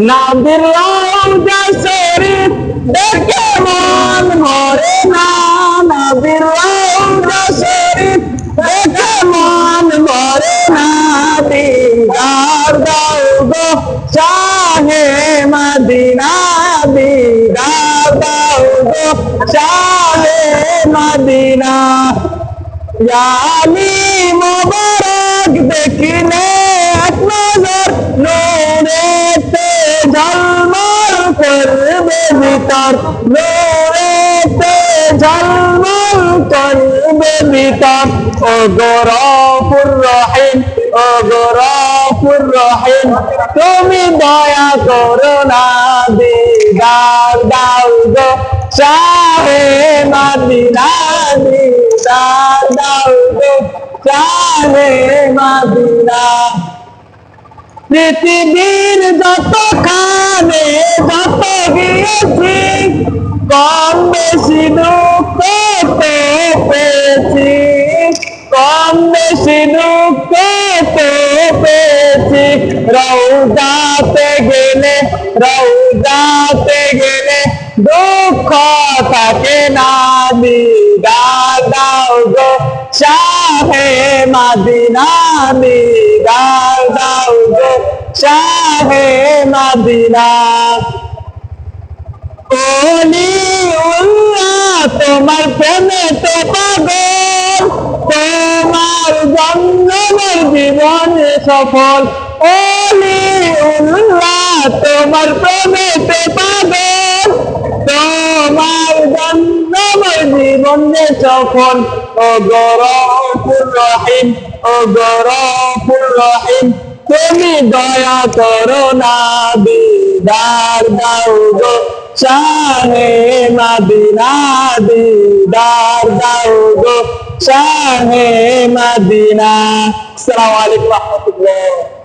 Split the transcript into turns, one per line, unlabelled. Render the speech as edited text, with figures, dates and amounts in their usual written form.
নবীর রওজা শরীফ দেখে মন ভরে না, নবীর রওজা শরীফ দেখে মন ভরে না। দিদার দাও গো শাহে মদিনা, দিদার দাও গো শাহে মদিনা। জানি মোবারক দেখিলে এক নজর নূরেতে ঝলমল করবে ভিতর, নূরেতে ঝলমল করবে ভিতর। ও গো গফুর রহিম, ও গো গফুর রহিম, তুমি দয়া করো না। দিদার দাও গো শাহে মদিনা, দিদার দাও গো শাহে মদিনা। পৃথিবীর যতখানে যত গিয়েছি, কম বেশি দুঃখ পেয়েছি, কম বেশি দুঃখ পেয়েছি। রওজাতে গেলে, রওজাতে গেলে দুঃখ থাকে না। দিদার দাও গো শাহে মদিনা, দিদার দাও গো শাহে মদিনা। ওলিউল্লাহ তোমার প্রেমে তো পাগল, তোমার জন্মের জীবন সফল। ওলিউল্লাহ তোমার প্রেমে তো পাগল, তোমার জন্মের জীবন সফল। ও গো গফুর রহিম, ও গো গফুর রহিম, তুমি দয়া করো না। দিদার দাও গো শাহে মদিনা, দিদার দাও গো শাহে মদিনা। আসসালামু আলাইকুম ওয়া রাহমাতুল্লাহ।